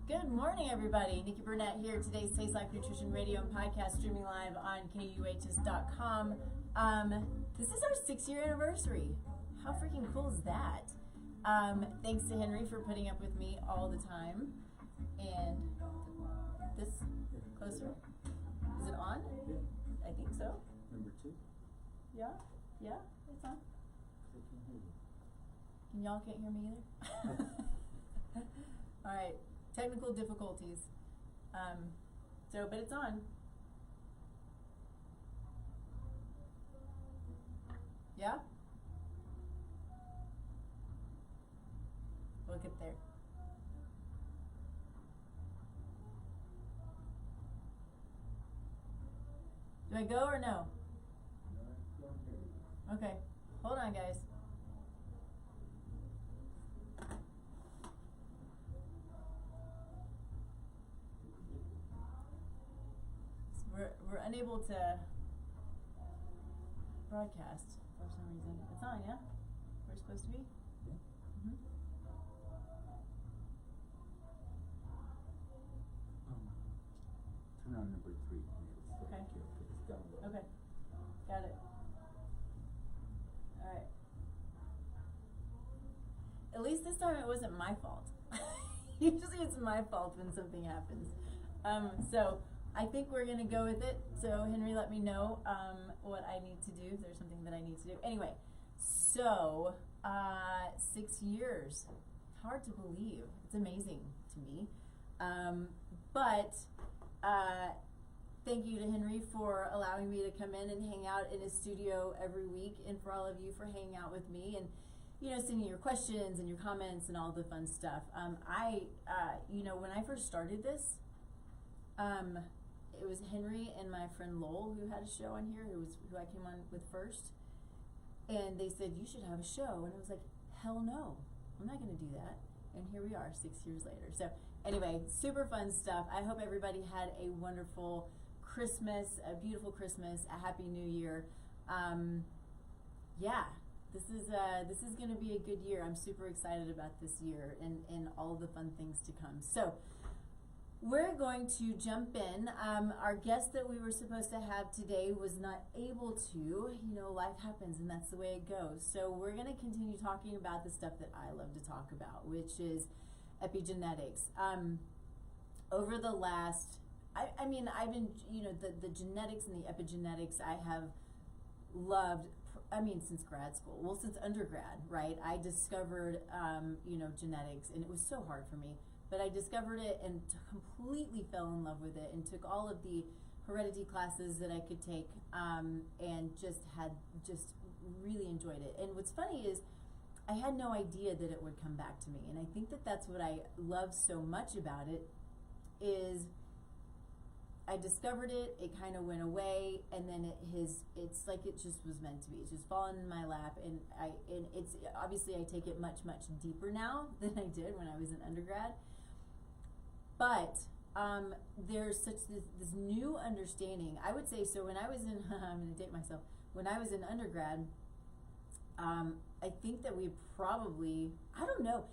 Good morning, everybody. Nikki Burnett here. Today's Taste Life Nutrition Radio and podcast streaming live on KUHS.com. This is our 6-year anniversary. How freaking cool is that? Thanks to Henry for putting up with me all the time. And this closer. Is it on? I think so. Number 2. Yeah, it's on. And y'all can't hear me either? All right. Technical difficulties. But it's on. Yeah? Look at there. Do I go or no? Okay. Hold on, guys. We're unable to broadcast for some reason. It's on, yeah? We're supposed to be? Yeah. Mm-hmm. Turn on number 3. Okay. It's down low. Okay. Got it. All right. At least this time it wasn't my fault. Usually it's my fault when something happens. So I think we're going to go with it. So Henry, let me know what I need to do, if there's something that I need to do. Anyway, so 6 years. Hard to believe. It's amazing to me. But thank you to Henry for allowing me to come in and hang out in his studio every week, and for all of you for hanging out with me and, sending your questions and your comments and all the fun stuff. When I first started this, it was Henry and my friend Lowell who had a show on here, who I came on with first. And they said, you should have a show. And I was like, hell no, I'm not going to do that. And here we are 6 years later. So anyway, super fun stuff. I hope everybody had a wonderful Christmas, a beautiful Christmas, a happy New Year. This is going to be a good year. I'm super excited about this year and all the fun things to come. So we're going to jump in. Our guest that we were supposed to have today was not able to. Life happens and that's the way it goes. So we're going to continue talking about the stuff that I love to talk about, which is epigenetics. Over the last, I've been, the genetics and the epigenetics I have loved, since grad school. Well, since undergrad, right? I discovered, genetics, and it was so hard for me. But I discovered it and completely fell in love with it and took all of the heredity classes that I could take, and just really enjoyed it. And what's funny is I had no idea that it would come back to me. And I think that that's what I love so much about it is I discovered it, it kind of went away, and then it's like it just was meant to be. It's just fallen in my lap, and it's obviously I take it much, much deeper now than I did when I was in undergrad. But there's such this new understanding. I would say, so when I was in, I'm going to date myself, when I was in undergrad, I think that we probably, I don't know,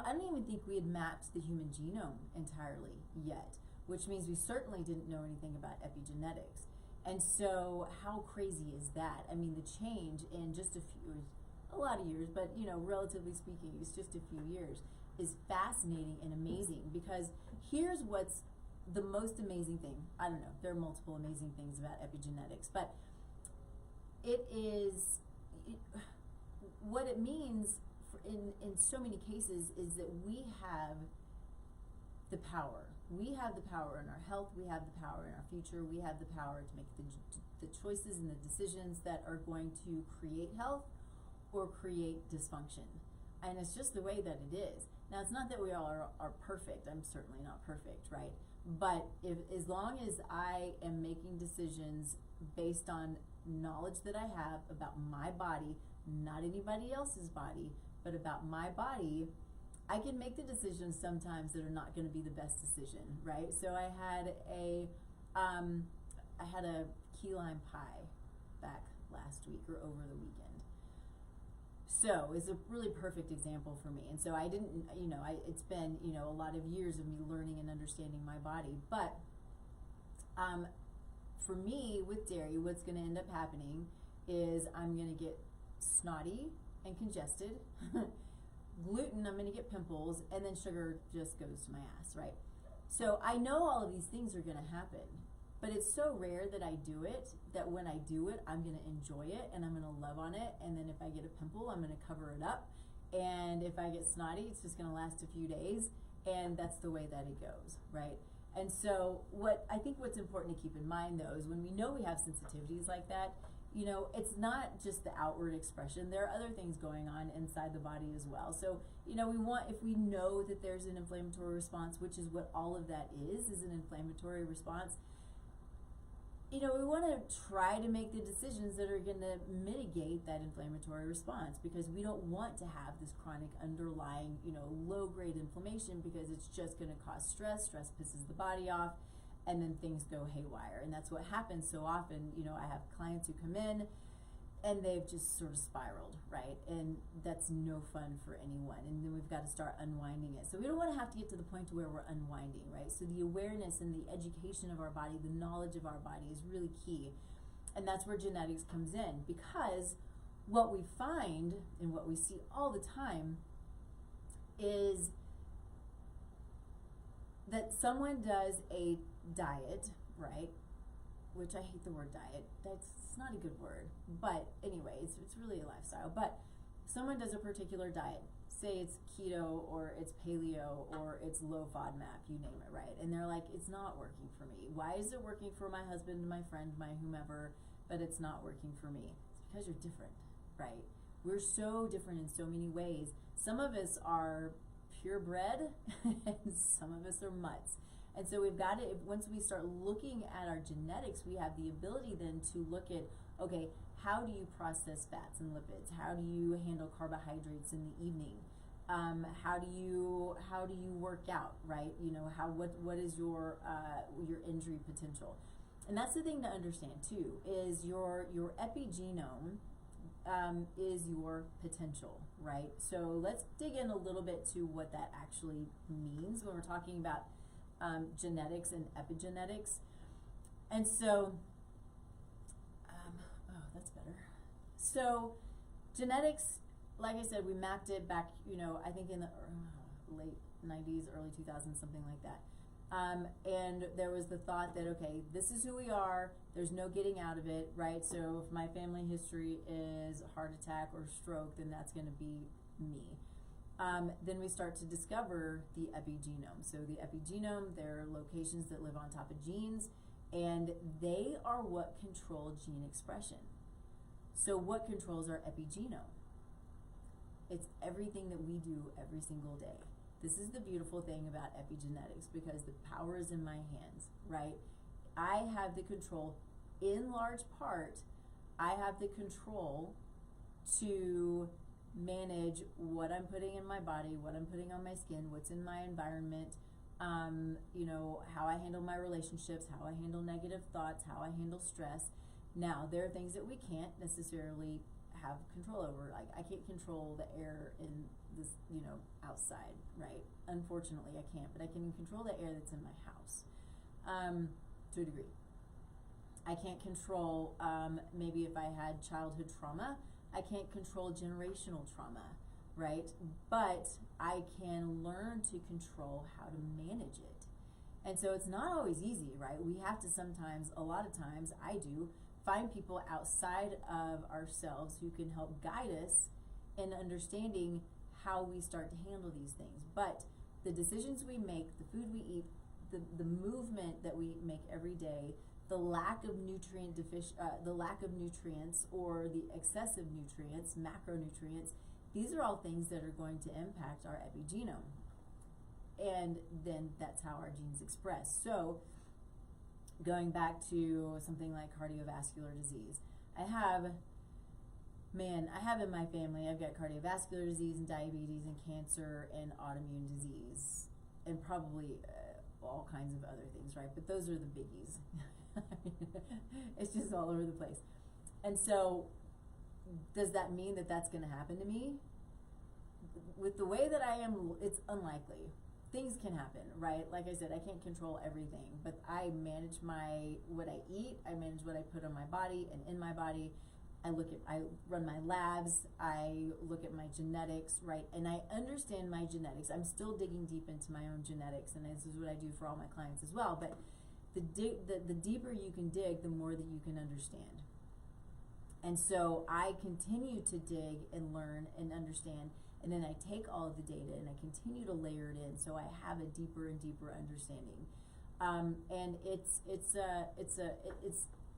I don't even think we had mapped the human genome entirely yet, which means we certainly didn't know anything about epigenetics. And so how crazy is that? I mean, the change in just a lot of years, but relatively speaking, it's just a few years, is fascinating and amazing, because here's what's the most amazing thing. I don't know, there are multiple amazing things about epigenetics, but what it means in so many cases is that we have the power. We have the power in our health, we have the power in our future, we have the power to make the choices and the decisions that are going to create health or create dysfunction. And it's just the way that it is. Now, it's not that we all are perfect. I'm certainly not perfect, right? But as long as I am making decisions based on knowledge that I have about my body, not anybody else's body, but about my body, I can make the decisions sometimes that are not going to be the best decision, right? So I had a key lime pie back last week or over the weekend. So it's a really perfect example for me. And so I didn't, it's been, a lot of years of me learning and understanding my body. But for me, with dairy, what's going to end up happening is I'm going to get snotty and congested. Gluten, I'm going to get pimples, and then sugar just goes to my ass, right? So I know all of these things are going to happen, but it's so rare that I do it, that when I do it, I'm going to enjoy it, and I'm going to love on it, and then if I get a pimple, I'm going to cover it up, and if I get snotty, it's just going to last a few days, and that's the way that it goes, right? And so what's important to keep in mind, though, is when we know we have sensitivities like that, it's not just the outward expression. There are other things going on inside the body as well. So, if we know that there's an inflammatory response, which is what all of that is an inflammatory response, we want to try to make the decisions that are going to mitigate that inflammatory response, because we don't want to have this chronic underlying, low-grade inflammation, because it's just going to cause stress. Stress pisses the body off, and then things go haywire. And that's what happens so often. I have clients who come in and they've just sort of spiraled, right? And that's no fun for anyone. And then we've got to start unwinding it. So we don't want to have to get to the point to where we're unwinding, right? So the awareness and the education of our body, the knowledge of our body is really key. And that's where genetics comes in, because what we find and what we see all the time is that someone does a diet, right? Which I hate the word diet. It's not a good word. But anyway, it's really a lifestyle. But someone does a particular diet. Say it's keto, or it's paleo, or it's low FODMAP, you name it, right? And they're like, it's not working for me. Why is it working for my husband, my friend, my whomever, but it's not working for me? It's because you're different, right? We're so different in so many ways. Some of us are purebred, and some of us are mutts. And so we've got to, once we start looking at our genetics, we have the ability then to look at, okay, how do you process fats and lipids? How do you handle carbohydrates in the evening? How do you work out, right? What is your injury potential? And that's the thing to understand too, is your epigenome is your potential, right? So let's dig in a little bit to what that actually means when we're talking about genetics and epigenetics. And so, that's better. So genetics, like I said, we mapped it back, I think in the late 90s, early 2000s, something like that. And there was the thought that, okay, this is who we are, there's no getting out of it, right? So if my family history is heart attack or stroke, then that's going to be me. Then we start to discover the epigenome. So the epigenome, there are locations that live on top of genes, and they are what control gene expression. So what controls our epigenome? It's everything that we do every single day. This is the beautiful thing about epigenetics, because the power is in my hands, right? I have the control, in large part, I have the control to manage what I'm putting in my body, what I'm putting on my skin, what's in my environment, how I handle my relationships, how I handle negative thoughts, how I handle stress. Now, there are things that we can't necessarily have control over. Like, I can't control the air in this, outside, right? Unfortunately, I can't, but I can control the air that's in my house, to a degree. I can't control, maybe if I had childhood trauma, I can't control generational trauma, right? But I can learn to control how to manage it. And so it's not always easy, right? We have to sometimes, a lot of times, I do, find people outside of ourselves who can help guide us in understanding how we start to handle these things. But the decisions we make, the food we eat, the movement that we make every day, the lack of nutrients or the excessive nutrients, macronutrients, these are all things that are going to impact our epigenome. And then that's how our genes express. So going back to something like cardiovascular disease, I have in my family, I've got cardiovascular disease and diabetes and cancer and autoimmune disease and probably all kinds of other things, right? But those are the biggies. It's just all over the place. And so does that mean that that's going to happen to me? With the way that I am, it's unlikely. Things can happen, right? Like I said, I can't control everything, but I manage what I eat, I manage what I put on my body and in my body. I run my labs, I look at my genetics, right? And I understand my genetics. I'm still digging deep into my own genetics, and this is what I do for all my clients as well. But the deeper you can dig, the more that you can understand. And so I continue to dig and learn and understand, and then I take all of the data and I continue to layer it in, so I have a deeper and deeper understanding. And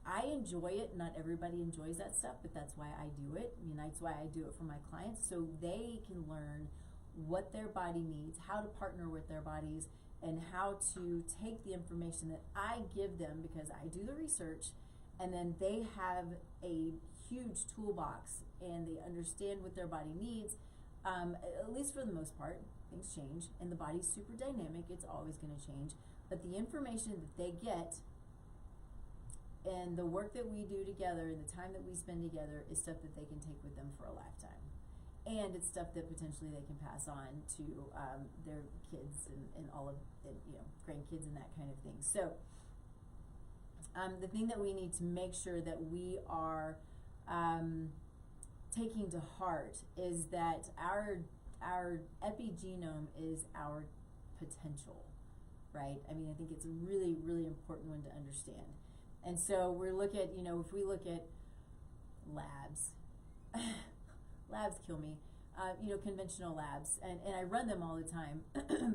I enjoy it. Not everybody enjoys that stuff, but that's why I do it. I mean, that's why I do it for my clients, so they can learn what their body needs, how to partner with their bodies, and how to take the information that I give them, because I do the research, and then they have a huge toolbox and they understand what their body needs. At least for the most part, things change, and the body's super dynamic. It's always going to change, but the information that they get and the work that we do together and the time that we spend together is stuff that they can take with them for a lifetime, and it's stuff that potentially they can pass on to their kids and all of grandkids and that kind of thing. So the thing that we need to make sure that we are taking to heart is that our epigenome is our potential, right? I mean, I think it's a really, really important one to understand. And so if we look at labs, labs kill me, conventional labs, and I run them all the time,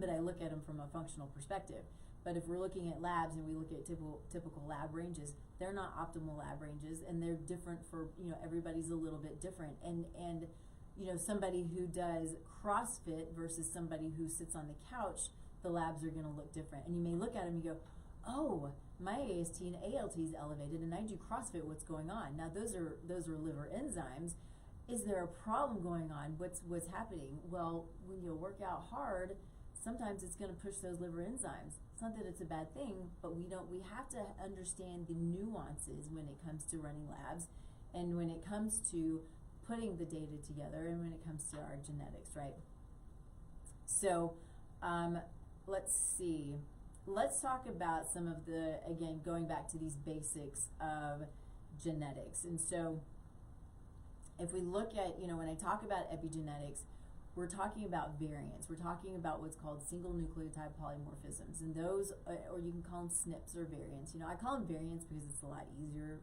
but I look at them from a functional perspective. But if we're looking at labs and we look at typical lab ranges, they're not optimal lab ranges, and they're different for, everybody's a little bit different. And somebody who does CrossFit versus somebody who sits on the couch, the labs are going to look different. And you may look at them and you go, oh, my AST and ALT is elevated, and I do CrossFit, what's going on? Now those are liver enzymes. Is there a problem going on? What's happening? Well, when you work out hard, sometimes it's going to push those liver enzymes. It's not that it's a bad thing, but we have to understand the nuances when it comes to running labs, and when it comes to putting the data together, and when it comes to our genetics, right? So let's see. Let's talk about some of again, going back to these basics of genetics. And so if we look at, when I talk about epigenetics, we're talking about variants. We're talking about what's called single nucleotide polymorphisms, and those, or you can call them SNPs or variants. I call them variants because it's a lot easier,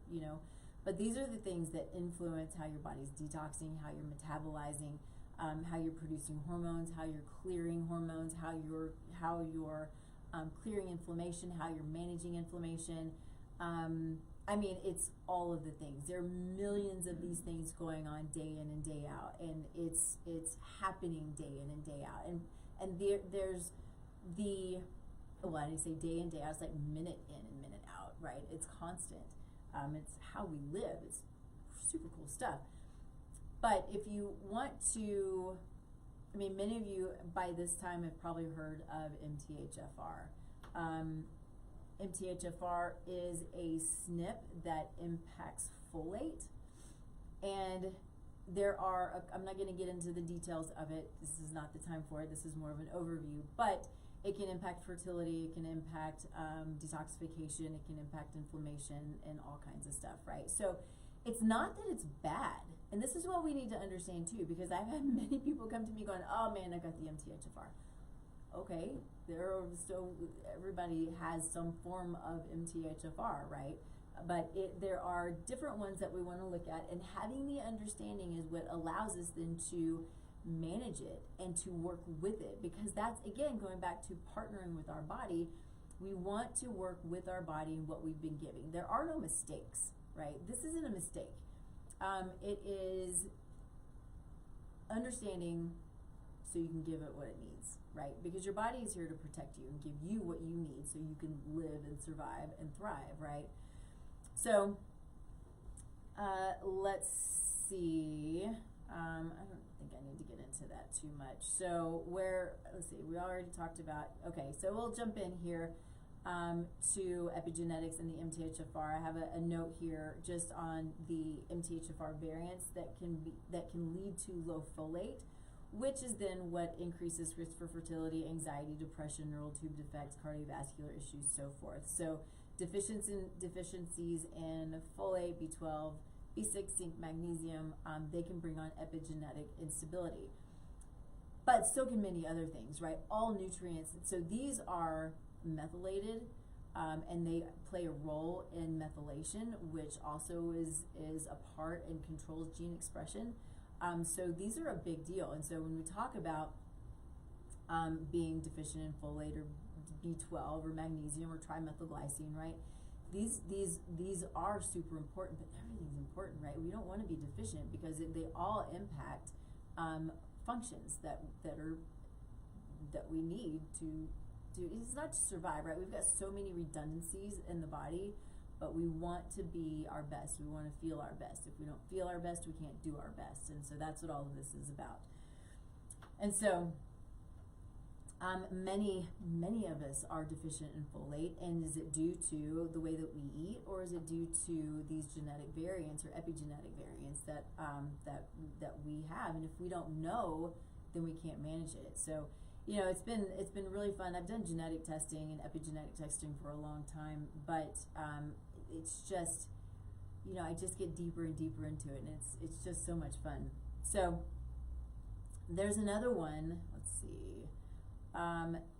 but these are the things that influence how your body's detoxing, how you're metabolizing, how you're producing hormones, how you're clearing hormones, how you're clearing inflammation, how you're managing inflammation. I mean, it's all of the things. There are millions of these things going on day in and day out, and it's happening day in and day out. And there's when I say day in, day out, it's like minute in and minute out, right? It's constant. It's how we live. It's super cool stuff. But if you want to, many of you by this time have probably heard of MTHFR. MTHFR is a SNP that impacts folate, and there are, I'm not going to get into the details of it, this is not the time for it, this is more of an overview, but it can impact fertility, it can impact detoxification, it can impact inflammation, and all kinds of stuff, right? So it's not that it's bad, and this is what we need to understand too, because I've had many people come to me going, oh man, I got the MTHFR. Okay, everybody has some form of MTHFR, right? But there are different ones that we want to look at, and having the understanding is what allows us then to manage it and to work with it, because that's, again, going back to partnering with our body. We want to work with our body and what we've been giving. There are no mistakes, right? This isn't a mistake. It is understanding so you can give it what it needs, right? Because your body is here to protect you and give you what you need so you can live and survive and thrive, right? So let's see. I don't think I need to get into that too much. So let's see, we already talked about, okay, so we'll jump in here. to epigenetics and the MTHFR. I have a note here just on the MTHFR variants that can lead to low folate, which is then what increases risk for fertility, anxiety, depression, neural tube defects, cardiovascular issues, so forth. So deficiencies in folate, B12, B6, zinc, magnesium, they can bring on epigenetic instability. But so can many other things, right? All nutrients. So these are methylated, and they play a role in methylation, which also is a part and controls gene expression. So these are a big deal. And so when we talk about being deficient in folate or B12 or magnesium or trimethylglycine, right? These are super important, but everything's important, right? We don't want to be deficient because they all impact functions that we need to do. It's not to survive, right? We've got so many redundancies in the body, but we want to be our best. We want to feel our best. If we don't feel our best, we can't do our best. And so that's what all of this is about. And so many of us are deficient in folate, and is it due to the way that we eat, or is it due to these genetic variants or epigenetic variants that we have? And if we don't know, then we can't manage it. So, you know, it's been really fun. I've done genetic testing and epigenetic testing for a long time, but it's just, you know, I just get deeper and deeper into it, and it's just so much fun. So there's another one. Let's see.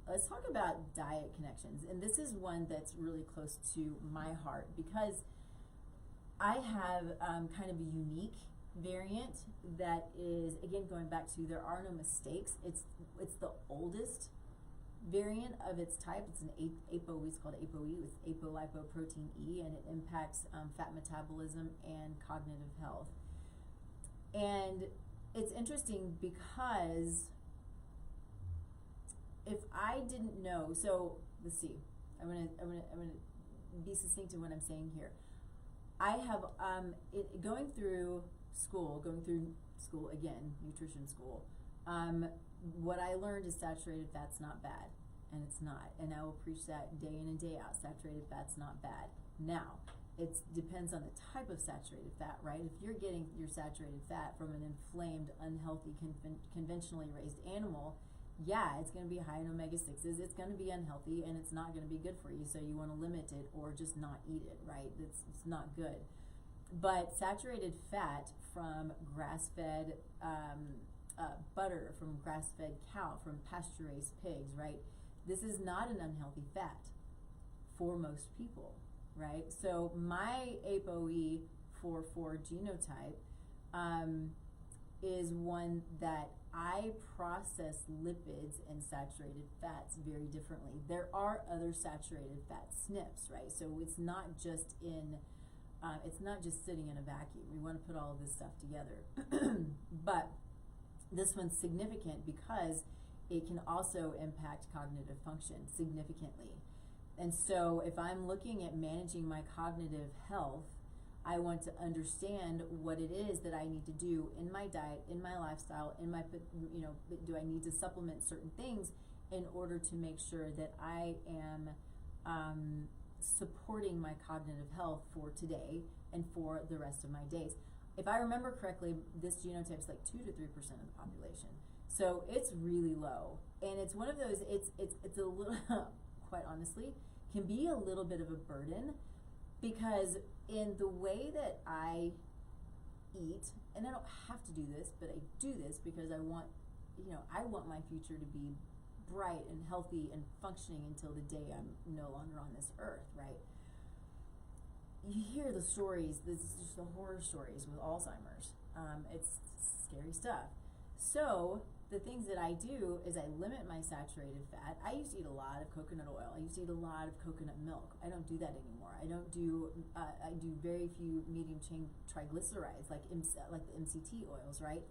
Let's talk about diet connections. And this is one that's really close to my heart because I have kind of a unique variant that is, again, going back to there are no mistakes. It's the oldest variant of its type. It's an APOE, it's called APOE, with apolipoprotein E, and it impacts fat metabolism and cognitive health. And it's interesting because if I didn't know, so let's see, I'm gonna be succinct in what I'm saying here. I have going through school again, nutrition school. What I learned is saturated fat's not bad, and it's not. And I will preach that day in and day out. Saturated fat's not bad. Now, it depends on the type of saturated fat, right? If you're getting your saturated fat from an inflamed, unhealthy, conventionally raised animal, yeah, it's going to be high in omega-6s, it's going to be unhealthy, and it's not going to be good for you, so you want to limit it or just not eat it, right? It's not good. But saturated fat from grass-fed butter, from grass-fed cow, from pasture-raised pigs, right? This is not an unhealthy fat for most people, right? So my APOE 44 genotype is one that I process lipids and saturated fats very differently. There are other saturated fat SNPs, right? So it's not just sitting in a vacuum. We want to put all of this stuff together. But this one's significant because it can also impact cognitive function significantly. And so if I'm looking at managing my cognitive health, I want to understand what it is that I need to do in my diet, in my lifestyle, in my, you know, do I need to supplement certain things in order to make sure that I am supporting my cognitive health for today and for the rest of my days. If I remember correctly, this genotype is like 2 to 3% of the population. So it's really low. And it's one of those, it's a little, quite honestly, can be a little bit of a burden, because in the way that I eat, and I don't have to do this, but I do this because I want my future to be bright and healthy and functioning until the day I'm no longer on this earth, right? You hear the stories, this is just the horror stories with Alzheimer's. It's scary stuff. So the things that I do is I limit my saturated fat. I used to eat a lot of coconut oil. I used to eat a lot of coconut milk. I don't do that anymore. I do very few medium chain triglycerides, like the MCT oils, right?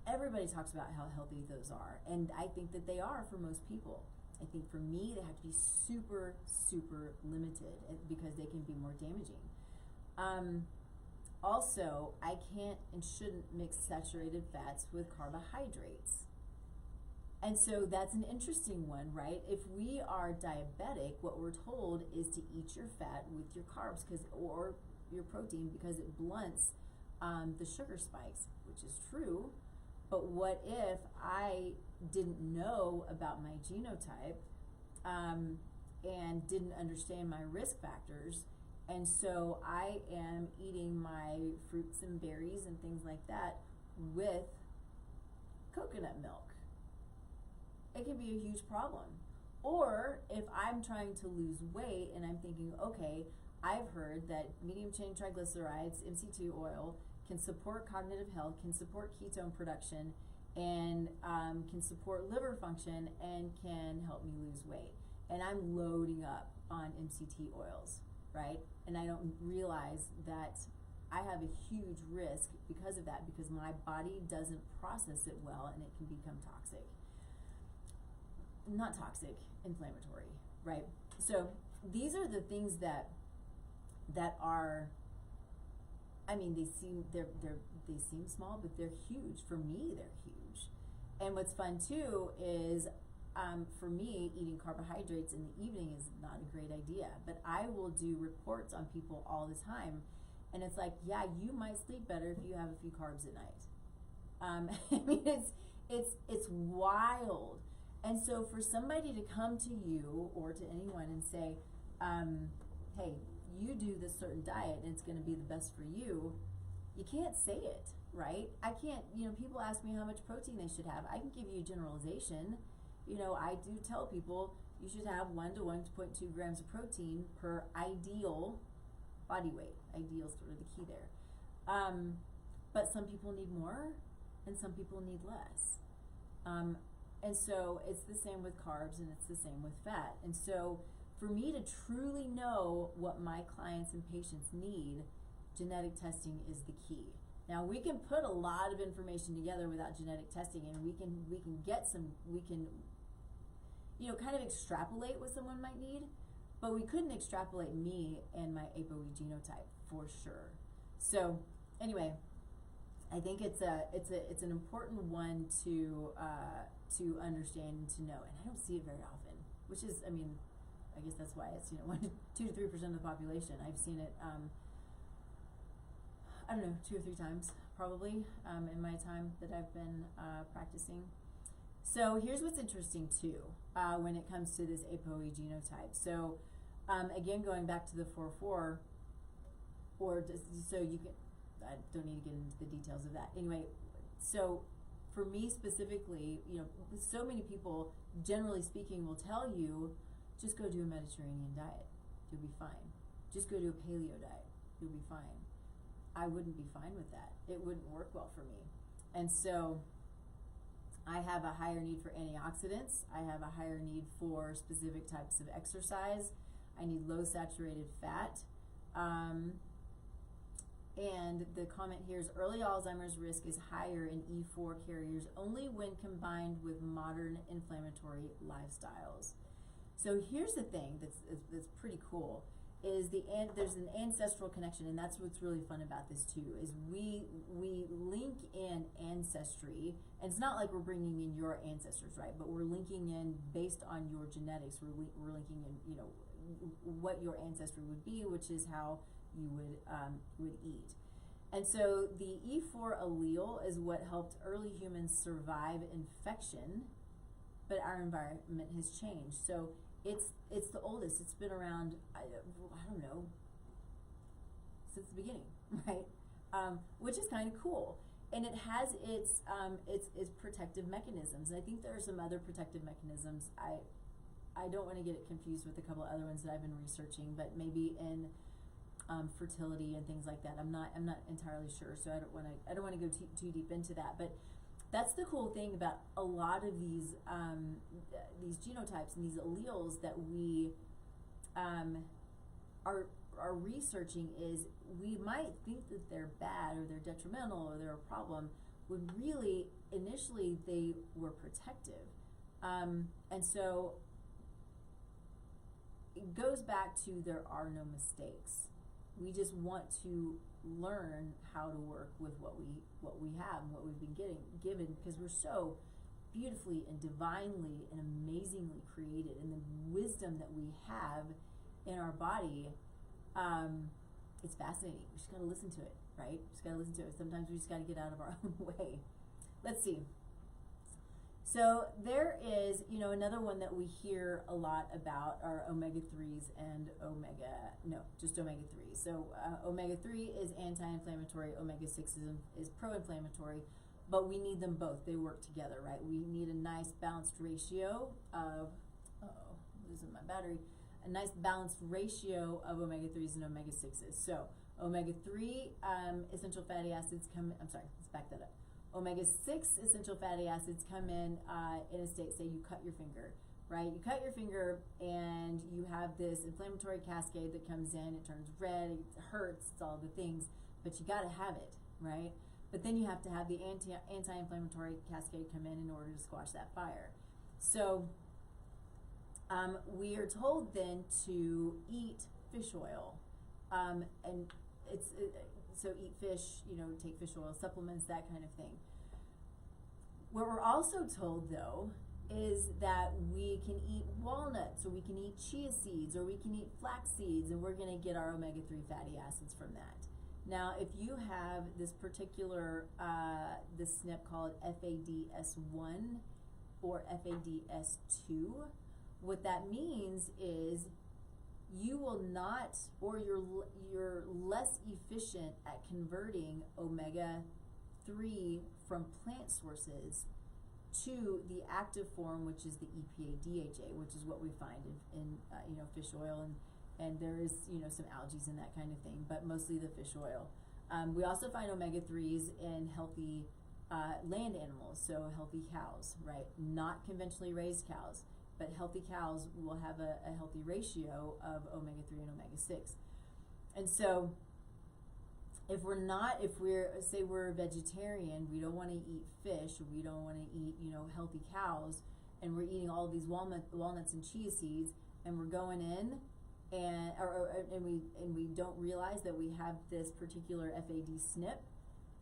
Everybody talks about how healthy those are, and I think that they are for most people. I think for me, they have to be super, super limited because they can be more damaging. Also, I can't and shouldn't mix saturated fats with carbohydrates. And so that's an interesting one, right? If we are diabetic, what we're told is to eat your fat with your carbs or your protein, because it blunts the sugar spikes, which is true. But what if I didn't know about my genotype and didn't understand my risk factors, and so I am eating my fruits and berries and things like that with coconut milk? It can be a huge problem. Or if I'm trying to lose weight and I'm thinking, okay, I've heard that medium chain triglycerides, MCT oil, can support cognitive health, can support ketone production, and can support liver function, and can help me lose weight. And I'm loading up on MCT oils, right? And I don't realize that I have a huge risk because of that, because my body doesn't process it well, and it can become toxic. Not toxic, inflammatory, right? So these are the things that are, I mean, they seem small, but they're huge. For me, they're huge. And what's fun too is, for me, eating carbohydrates in the evening is not a great idea. But I will do reports on people all the time, and it's like, yeah, you might sleep better if you have a few carbs at night. I mean, it's wild. And so for somebody to come to you or to anyone and say, hey, you do this certain diet and it's going to be the best for you, you can't say it, right? I can't, people ask me how much protein they should have. I can give you a generalization. I do tell people you should have 1 to 1.2 grams of protein per ideal body weight. Ideal is sort of the key there. But some people need more and some people need less. And so it's the same with carbs and it's the same with fat. And so for me to truly know what my clients and patients need, genetic testing is the key. Now we can put a lot of information together without genetic testing, and we can kind of extrapolate what someone might need, but we couldn't extrapolate me and my APOE genotype for sure. So anyway, I think it's an important one to understand and to know, and I don't see it very often, which is, I guess that's why it's 2 to 3% of the population. I've seen it, I don't know, 2 or 3 times probably in my time that I've been practicing. So here's what's interesting too when it comes to this APOE genotype. So again, going back to the 4-4, so you can, I don't need to get into the details of that. Anyway, so for me specifically, so many people, generally speaking, will tell you, just go do a Mediterranean diet, you'll be fine. Just go do a paleo diet, you'll be fine. I wouldn't be fine with that. It wouldn't work well for me. And so I have a higher need for antioxidants. I have a higher need for specific types of exercise. I need low saturated fat. And the comment here is early Alzheimer's risk is higher in E4 carriers only when combined with modern inflammatory lifestyles. So here's the thing that's pretty cool, is there's an ancestral connection, and that's what's really fun about this too, is we link in ancestry, and it's not like we're bringing in your ancestors, right? But we're linking in based on your genetics. We're linking in, what your ancestry would be, which is how you would eat. And so the E4 allele is what helped early humans survive infection, but our environment has changed. So it's the oldest. It's been around, I don't know, since the beginning, right? Which is kind of cool. And it has its protective mechanisms. And I think there are some other protective mechanisms. I don't want to get it confused with a couple of other ones that I've been researching, but maybe in fertility and things like that. I'm not entirely sure, so I don't want to go too deep into that. But that's the cool thing about a lot of these genotypes and these alleles that we are researching, is we might think that they're bad or they're detrimental or they're a problem, when really initially they were protective. And so it goes back to there are no mistakes. We just want to learn how to work with what we have and what we've been given, because we're so beautifully and divinely and amazingly created, and the wisdom that we have in our body, it's fascinating. We just got to listen to it, right? Just got to listen to it. Sometimes we just got to get out of our own way. Let's see. So there is, another one that we hear a lot about are omega-3s and just omega-3. So omega-3 is anti-inflammatory, omega-6 is pro-inflammatory, but we need them both. They work together, right? We need a nice balanced ratio of, losing my battery, a nice balanced ratio of omega-3s and omega-6s. So omega-3 essential fatty acids let's back that up. Omega-6 essential fatty acids come in a state, say you cut your finger, right? You cut your finger and you have this inflammatory cascade that comes in, it turns red, it hurts, it's all the things, but you gotta have it, right? But then you have to have the anti-inflammatory cascade come in order to squash that fire. So we are told then to eat fish oil, and so eat fish, take fish oil supplements, that kind of thing. What we're also told, though, is that we can eat walnuts, or we can eat chia seeds, or we can eat flax seeds, and we're going to get our omega-3 fatty acids from that. Now, if you have this particular, this SNP called FADS1 or FADS2, what that means is you will not, or you're less efficient at converting omega-3 from plant sources to the active form, which is the EPA-DHA, which is what we find in fish oil, and there is some algae and that kind of thing, but mostly the fish oil. We also find omega-3s in healthy land animals, so healthy cows, right? Not conventionally raised cows, but healthy cows will have a healthy ratio of omega-3 and omega-6. And so if we're a vegetarian, we don't want to eat fish, we don't want to eat, healthy cows, and we're eating all these walnuts and chia seeds, and we're going in and we don't realize that we have this particular FAD SNP,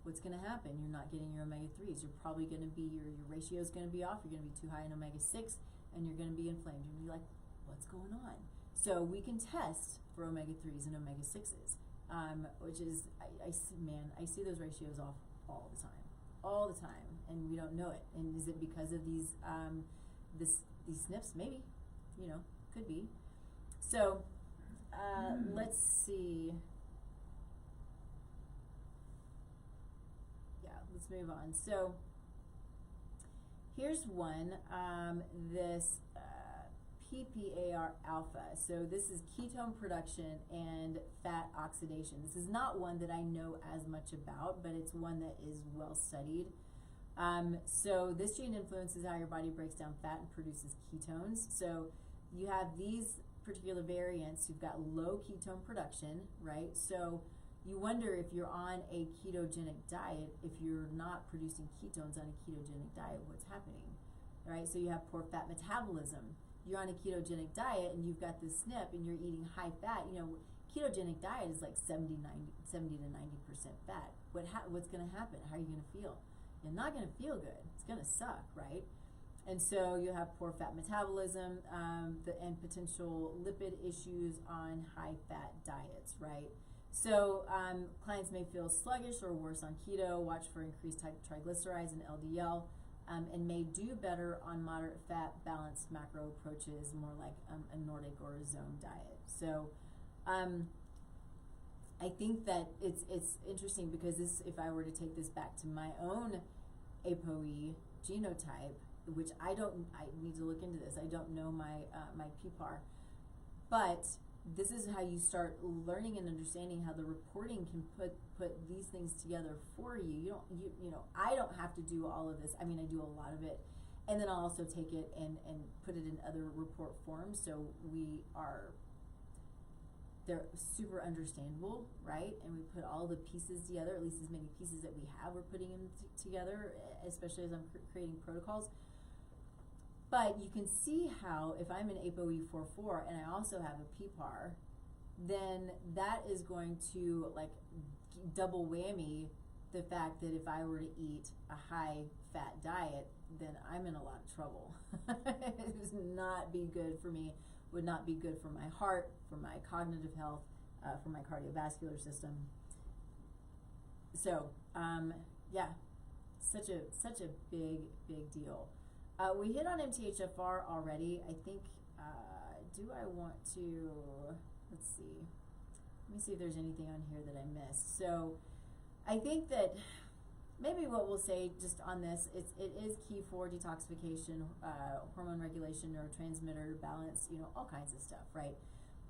what's going to happen? You're not getting your omega-3s. You're probably going to be, your ratio is going to be off. You're going to be too high in omega-6, and you're going to be inflamed. You're going to be like, what's going on? So we can test for omega-3s and omega-6s, which is, I see those ratios off all the time, and we don't know it. And is it because of these SNPs? Maybe, could be. So let's see. Yeah, let's move on. So here's one, this PPAR-alpha. So this is ketone production and fat oxidation. This is not one that I know as much about, but it's one that is well studied. So this gene influences how your body breaks down fat and produces ketones. So you have these particular variants, you've got low ketone production, right? So you wonder if you're on a ketogenic diet, if you're not producing ketones on a ketogenic diet, what's happening, right? So you have poor fat metabolism. You're on a ketogenic diet and you've got this SNP and you're eating high fat. Ketogenic diet is like 70 to 90% fat. What's going to happen? How are you going to feel? You're not going to feel good. It's going to suck, right? And so you have poor fat metabolism and potential lipid issues on high-fat diets, right? So clients may feel sluggish or worse on keto, watch for increased triglycerides and LDL, and may do better on moderate fat, balanced macro approaches, more like a Nordic or a zone diet. So I think that it's interesting because if I were to take this back to my own APOE genotype, which I need to look into this. I don't know my my PPAR, but this is how you start learning and understanding how the reporting can put these things together for you. I don't have to do all of this. I mean, I do a lot of it, and then I'll also take it and put it in other report forms. So they're super understandable, right? And we put all the pieces together, at least as many pieces that we have, we're putting them together, especially as I'm creating protocols. But you can see how if I'm an APOE 4/4 and I also have a PPAR, then that is going to like double whammy the fact that if I were to eat a high fat diet, then I'm in a lot of trouble. It does not be good for me, would not be good for my heart, for my cognitive health, for my cardiovascular system. So, yeah, such a big deal. We hit on MTHFR already. I think, do I want to, let's see. Let me see if there's anything on here that I missed. So I think that maybe what we'll say just on this, it is key for detoxification, hormone regulation, neurotransmitter balance, all kinds of stuff, right?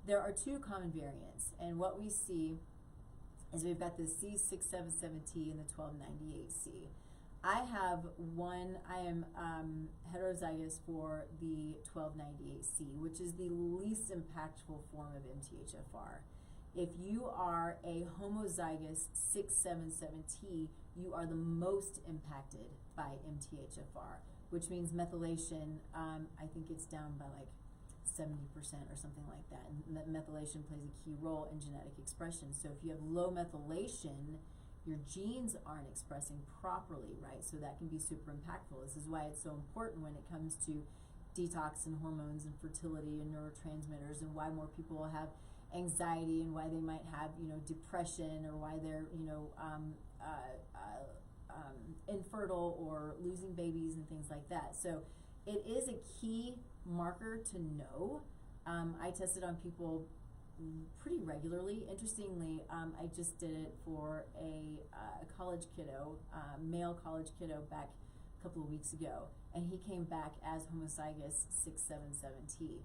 There are two common variants, and what we see is we've got the C677T and the 1298C. I am heterozygous for the 1298C, which is the least impactful form of MTHFR. If you are a homozygous 677T, you are the most impacted by MTHFR, which means methylation, I think it's down by like 70% or something like that. And methylation plays a key role in genetic expression. So if you have low methylation, your genes aren't expressing properly, right? So that can be super impactful. This is why it's so important when it comes to detox and hormones and fertility and neurotransmitters, and why more people will have anxiety, and why they might have, depression, or why they're, infertile or losing babies and things like that. So it is a key marker to know. I test it on people pretty regularly. Interestingly, I just did it for a college kiddo, male college kiddo, back a couple of weeks ago, and he came back as homozygous 677T.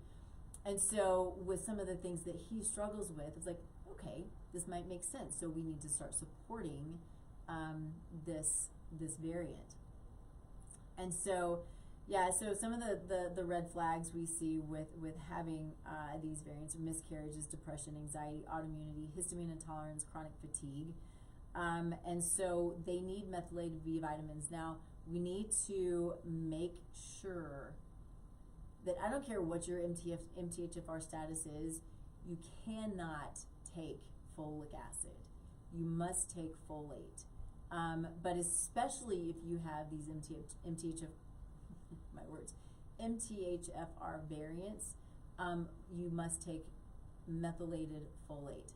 And so with some of the things that he struggles with, it's like, okay, this might make sense. So we need to start supporting this variant. And so, yeah, so some of the red flags we see with having these variants are miscarriages, depression, anxiety, autoimmunity, histamine intolerance, chronic fatigue. And so they need methylated B vitamins. Now, we need to make sure that, I don't care what your MTHFR status is, you cannot take folic acid. You must take folate. But especially if you have these MTHFR variants, you must take methylated folate.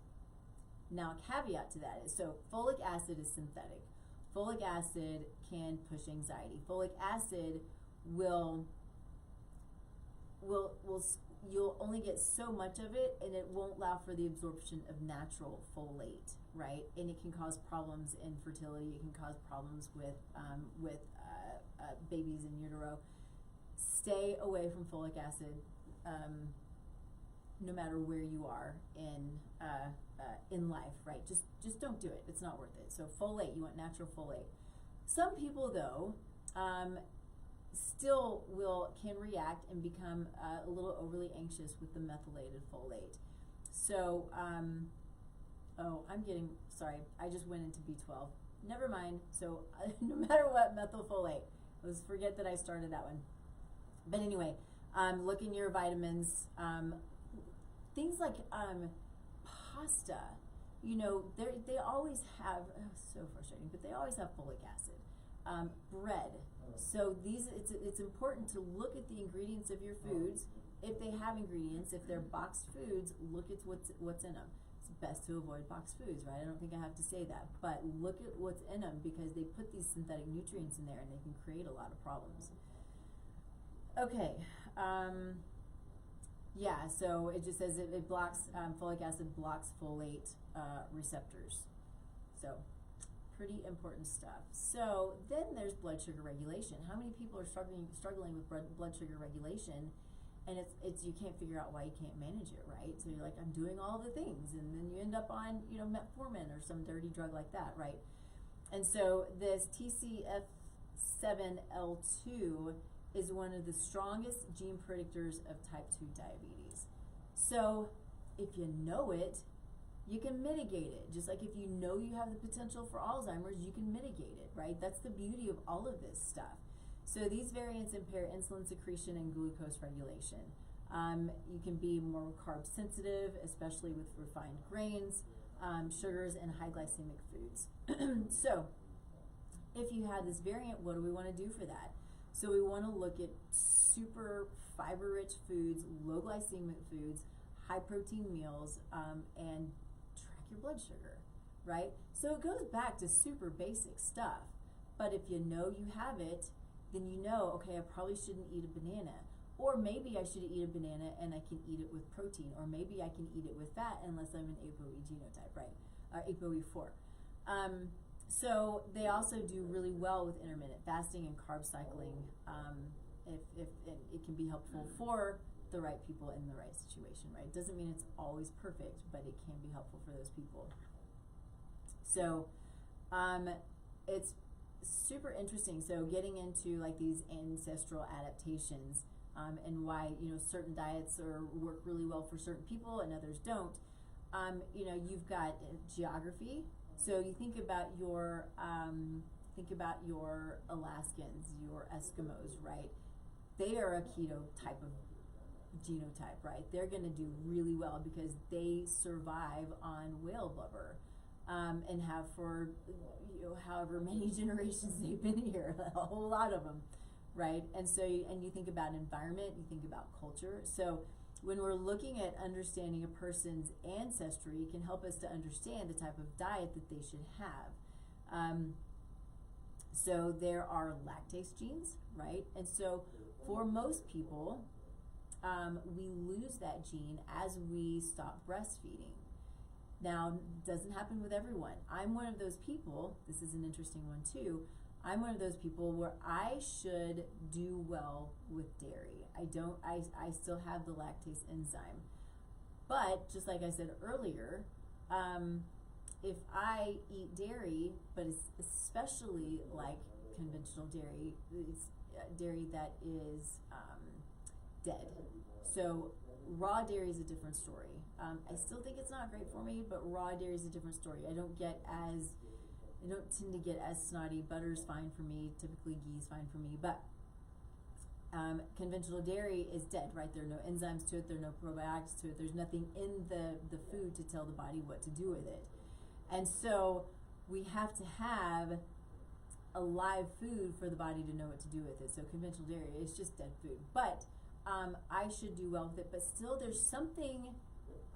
Now, a caveat to that is, so folic acid is synthetic. Folic acid can push anxiety. Folic acid you'll only get so much of it, and it won't allow for the absorption of natural folate, right? And it can cause problems in fertility. It can cause problems with babies in utero. Stay away from folic acid, no matter where you are in life, right? Just don't do it. It's not worth it. So folate, you want natural folate. Some people, though, still can react and become a little overly anxious with the methylated folate. So, sorry, I just went into B12. Never mind. So no matter what, methylfolate. Let's forget that I started that one. But anyway, look in your vitamins. Things like pasta, they always have, so frustrating, but they always have folic acid. Bread. So it's important to look at the ingredients of your foods. If they have ingredients, if they're boxed foods, look at what's in them. It's best to avoid boxed foods, right? I don't think I have to say that, but look at what's in them, because they put these synthetic nutrients in there and they can create a lot of problems. Okay, yeah, so it just says it blocks, folic acid blocks folate receptors. So pretty important stuff. So then there's blood sugar regulation. How many people are struggling with blood sugar regulation, and it's you can't figure out why you can't manage it, right? So you're like, I'm doing all the things, and then you end up on metformin or some dirty drug like that, right? And so this TCF7L2 is one of the strongest gene predictors of type 2 diabetes. So if you know it, you can mitigate it. Just like if you know you have the potential for Alzheimer's, you can mitigate it, right? That's the beauty of all of this stuff. So these variants impair insulin secretion and glucose regulation. You can be more carb sensitive, especially with refined grains, sugars, and high glycemic foods. So if you had this variant, what do we want to do for that? So we want to look at super fiber-rich foods, low glycemic foods, high-protein meals, and track your blood sugar, right? So it goes back to super basic stuff. But if you know you have it, then you know, okay, I probably shouldn't eat a banana. Or maybe I should eat a banana and I can eat it with protein. Or maybe I can eat it with fat unless I'm an APOE genotype, right? APOE4. So they also do really well with intermittent fasting and carb cycling. If it can be helpful for the right people in the right situation, right? Doesn't mean it's always perfect, but it can be helpful for those people. So it's super interesting. So getting into like these ancestral adaptations and why, you know, certain diets work really well for certain people and others don't. You know, you've got geography. So you think about your Alaskans, your Eskimos, right? They are a keto type of genotype, right? They're going to do really well because they survive on whale blubber, and have for, you know, however many generations they've been here, a whole lot of them, right? And so, and you think about environment, you think about culture. So when we're looking at understanding a person's ancestry, it can help us to understand the type of diet that they should have. So there are lactase genes, right? And so for most people, we lose that gene as we stop breastfeeding. Now, it doesn't happen with everyone. I'm one of those people, this is an interesting one too, I'm one of those people where I should do well with dairy. I still have the lactase enzyme. But, just like I said earlier, if I eat dairy, but it's especially like conventional dairy, it's dairy that is dead. So raw dairy is a different story. I still think it's not great for me, but raw dairy is a different story. I don't tend to get as snotty. Butter's fine for me. Typically ghee's fine for me, but conventional dairy is dead, right? There are no enzymes to it. There are no probiotics to it. There's nothing in the food to tell the body what to do with it. And so we have to have a live food for the body to know what to do with it. So conventional dairy is just dead food. But I should do well with it. But still there's something,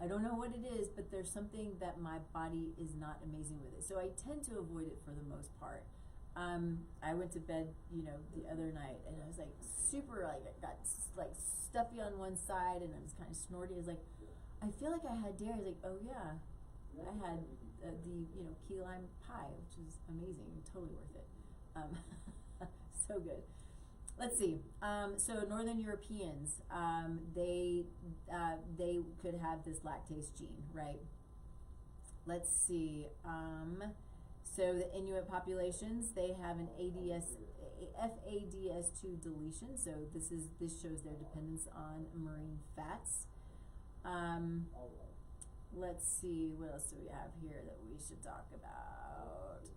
I don't know what it is, but there's something that my body is not amazing with it. So I tend to avoid it for the most part. I went to bed, you know, the other night and I was like super, like I got like stuffy on one side and I was kind of snorty. I was like, I feel like I had dairy. I was like, oh yeah, I had the, you know, key lime pie, which is amazing, totally worth it. So good. Let's see. So Northern Europeans, they could have this lactase gene, right? Let's see. So the Inuit populations, they have an FADS2 deletion. So this shows their dependence on marine fats. Let's see, what else do we have here that we should talk about?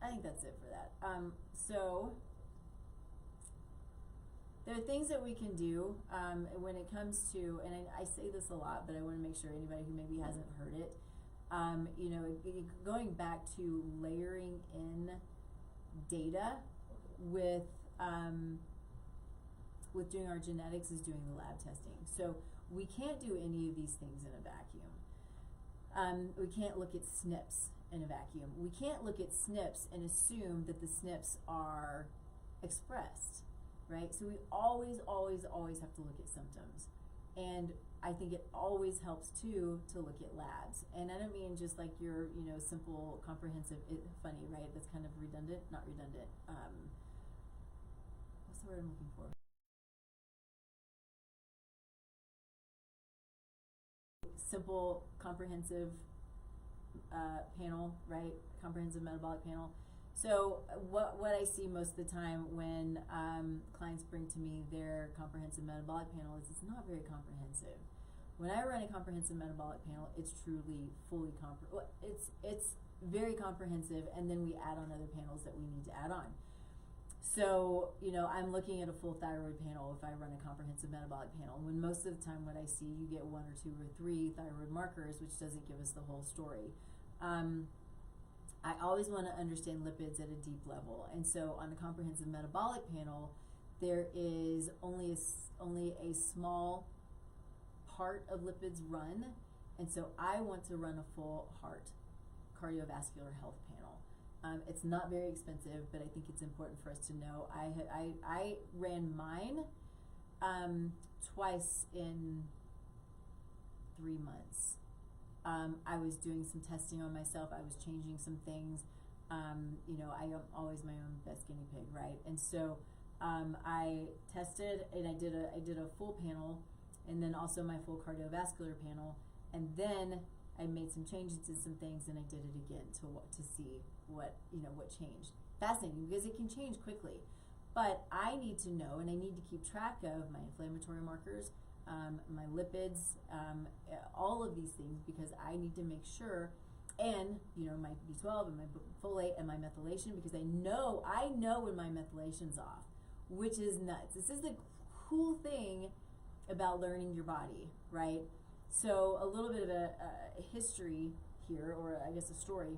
I think that's it for that. So there are things that we can do when it comes to, and I say this a lot, but I want to make sure anybody who maybe hasn't heard it, you know, going back to layering in data with doing our genetics is doing the lab testing. So we can't do any of these things in a vacuum. We can't look at SNPs in a vacuum. We can't look at SNPs and assume that the SNPs are expressed, right? So we always have to look at symptoms. And I think it always helps too to look at labs. And I don't mean just like your, you know, simple, comprehensive, funny, right? That's kind of redundant, not redundant. What's the word I'm looking for? Simple, comprehensive panel, right? Comprehensive metabolic panel. So what I see most of the time when clients bring to me their comprehensive metabolic panel is it's not very comprehensive. When I run a comprehensive metabolic panel, it's truly fully it's very comprehensive, and then we add on other panels that we need to add on. So, you know, I'm looking at a full thyroid panel if I run a comprehensive metabolic panel, when most of the time what I see, you get 1 or 2 or 3 thyroid markers, which doesn't give us the whole story. I always want to understand lipids at a deep level. And so on a comprehensive metabolic panel, there is only a small part of lipids run. And so I want to run a full heart cardiovascular health panel. It's not very expensive, but I think it's important for us to know. I ran mine twice in 3 months. I was doing some testing on myself. I was changing some things. You know, I am always my own best guinea pig, right? And so I tested, and I did a full panel, and then also my full cardiovascular panel, and then I made some changes to some things, and I did it again to see what changed. Fascinating, because it can change quickly. But I need to know, and I need to keep track of my inflammatory markers, my lipids, all of these things, because I need to make sure, and my B12 and my folate and my methylation, because I know when my methylation's off, which is nuts. This is the cool thing about learning your body, right? So a little bit of a history here, or I guess a story,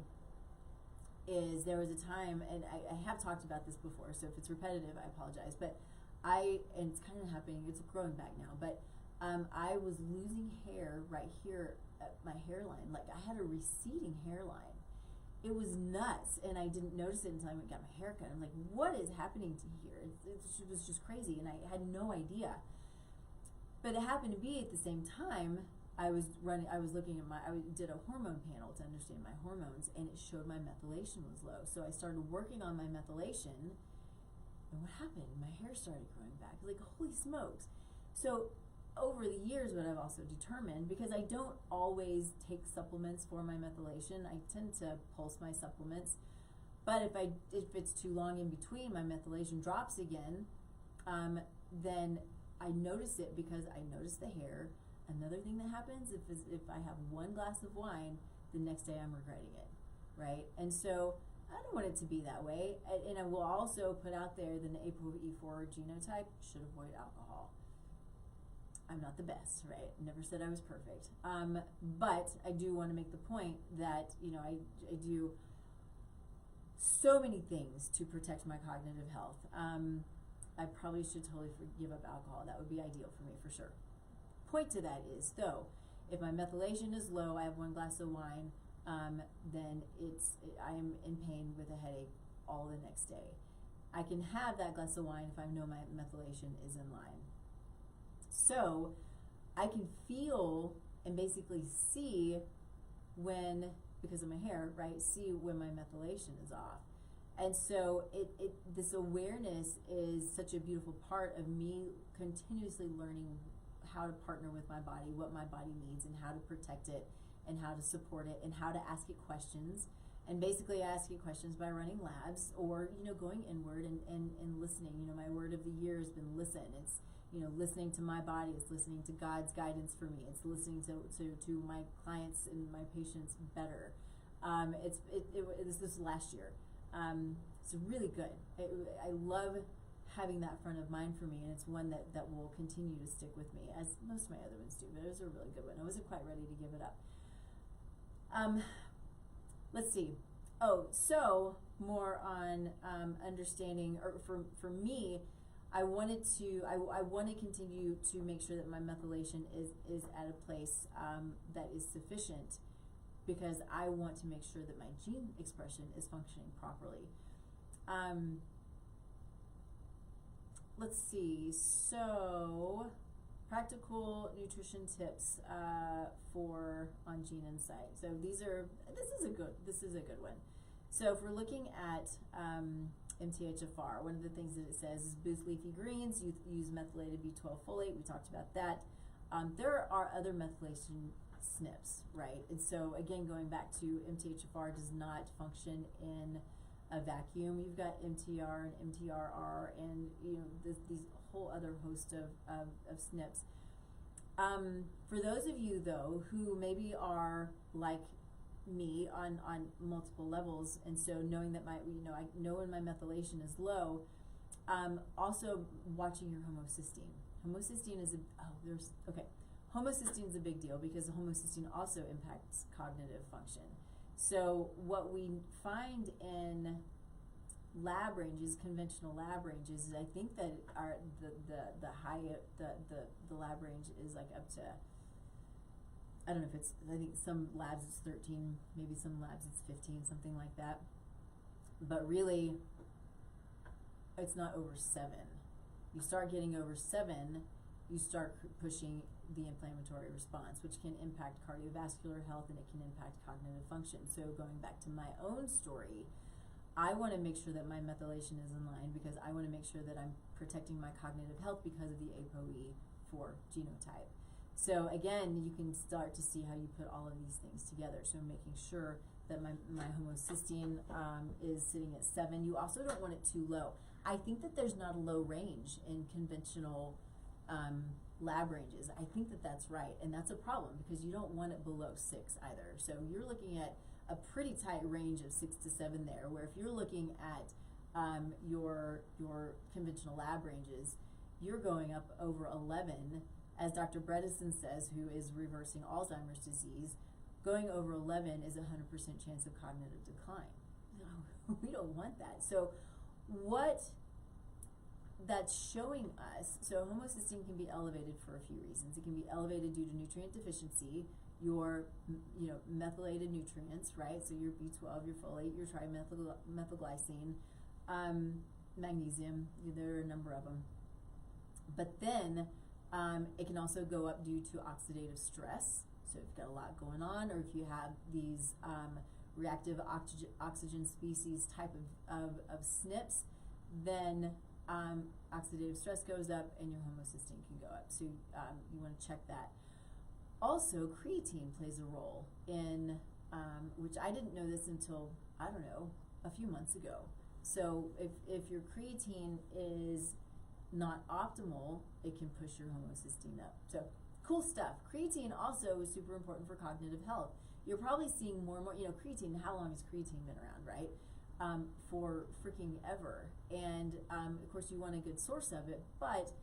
is there was a time, and I have talked about this before, so if it's repetitive, I apologize, but and it's kind of happening, it's growing back now, but I was losing hair right here at my hairline. Like, I had a receding hairline. It was nuts, and I didn't notice it until I got my hair cut. I'm like, what is happening to here? It was just crazy, and I had no idea. But it happened to be at the same time, I did a hormone panel to understand my hormones, and it showed my methylation was low. So I started working on my methylation, and what happened? My hair started growing back. Like, holy smokes. So over the years, what I've also determined, because I don't always take supplements for my methylation, I tend to pulse my supplements, but if it's too long in between, my methylation drops again, then I notice it because I notice the hair. Another thing that happens if I have one glass of wine, the next day I'm regretting it, right? And so I don't want it to be that way. And I will also put out there that an APOE4 genotype should avoid alcohol. I'm not the best, right? Never said I was perfect. But I do want to make the point that, I do so many things to protect my cognitive health. I probably should totally give up alcohol. That would be ideal for me, for sure. Point to that is, though, if my methylation is low, I have one glass of wine, then I am in pain with a headache all the next day. I can have that glass of wine if I know my methylation is in line. So I can feel and basically see when, because of my hair, right, see when my methylation is off. And so this awareness is such a beautiful part of me continuously learning how to partner with my body, what my body needs, and how to protect it, and how to support it, and how to ask it questions. And basically I ask it questions by running labs, or going inward and listening. My word of the year has been listen. It's listening to my body. It's listening to God's guidance for me. It's listening to my clients and my patients better. This last year. It's really good. I love having that front of mind for me, and it's one that will continue to stick with me, as most of my other ones do, but it was a really good one. I wasn't quite ready to give it up. Let's see. So more on understanding, or for me, I want to continue to make sure that my methylation is at a place that is sufficient, because I want to make sure that my gene expression is functioning properly. Let's see. So, practical nutrition tips on Gene Insight. So this is a good one. So if we're looking at MTHFR, one of the things that it says is boost leafy greens, use methylated B12 folate. We talked about that. There are other methylation SNPs, right? And so again, going back to MTHFR does not function in a vacuum. You've got MTR and MTRR and these whole other host of SNPs. For those of you though who maybe are like me on multiple levels, and so knowing that I know when my methylation is low, also watching your homocysteine. Homocysteine is homocysteine is a big deal, because the homocysteine also impacts cognitive function. So what we find in lab ranges, conventional lab ranges, is I think that the lab range is like up to, I don't know if it's, I think some labs it's 13, maybe some labs it's 15, something like that. But really, it's not over 7. You start getting over 7, you start pushing the inflammatory response, which can impact cardiovascular health and it can impact cognitive function. So going back to my own story, I want to make sure that my methylation is in line because I want to make sure that I'm protecting my cognitive health because of the APOE4 genotype. So again, you can start to see how you put all of these things together. So making sure that my homocysteine is sitting at 7. You also don't want it too low. I think that there's not a low range in conventional lab ranges. I think that that's right, and that's a problem because you don't want it below 6 either. So you're looking at a pretty tight range of 6 to 7 there, where if you're looking at your conventional lab ranges, you're going up over 11, as Dr. Bredesen says, who is reversing Alzheimer's disease. Going over 11 is a 100% chance of cognitive decline. No, we don't want that. So what that's showing us, so homocysteine can be elevated for a few reasons. It can be elevated due to nutrient deficiency, your methylated nutrients, right? So your B12, your folate, your trimethylglycine, magnesium, there are a number of them. But then it can also go up due to oxidative stress. So if you've got a lot going on, or if you have these reactive oxygen species type of SNPs, then oxidative stress goes up and your homocysteine can go up. So you want to check that. Also, creatine plays a role in, which I didn't know this until, I don't know, a few months ago. So if your creatine is not optimal, it can push your homocysteine up. So cool stuff. Creatine also is super important for cognitive health. You're probably seeing more and more, creatine, how long has creatine been around, right? For freaking ever. And of course you want a good source of it, but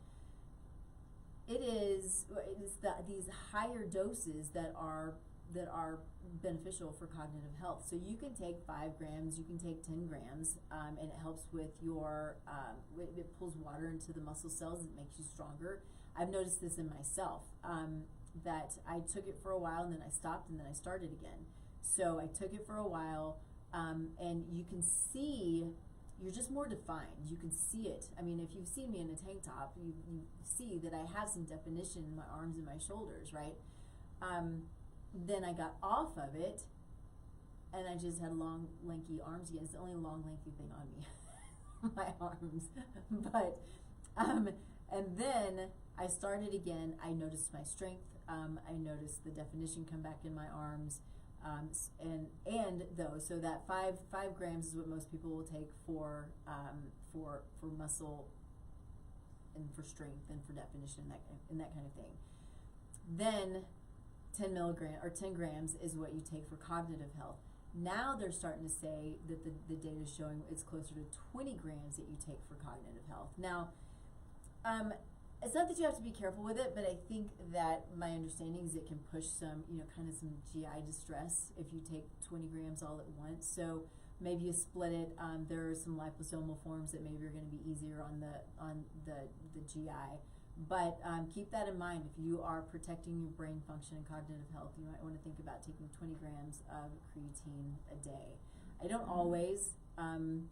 it's these higher doses that are beneficial for cognitive health. So you can take 5 grams, you can take 10 grams, and it helps with your, it pulls water into the muscle cells, it makes you stronger. I've noticed this in myself, that I took it for a while and then I stopped and then I started again. So I took it for a while, and you can see, you're just more defined. You can see it. I mean, if you've seen me in a tank top, you see that I have some definition in my arms and my shoulders, right? Then I got off of it, and I just had long, lanky arms again. It's the only long, lanky thing on me, my arms. But, and then I started again. I noticed my strength. I noticed the definition come back in my arms. And those, so that 5 grams is what most people will take for muscle and for strength and for definition and that kind of thing. Then 10 grams is what you take for cognitive health. Now they're starting to say that the data is showing it's closer to 20 grams that you take for cognitive health. Now, it's not that you have to be careful with it, but I think that my understanding is it can push some, kind of some GI distress if you take 20 grams all at once. So maybe you split it. There are some liposomal forms that maybe are going to be easier on the GI. But keep that in mind. If you are protecting your brain function and cognitive health, you might want to think about taking 20 grams of creatine a day. I don't always. I'm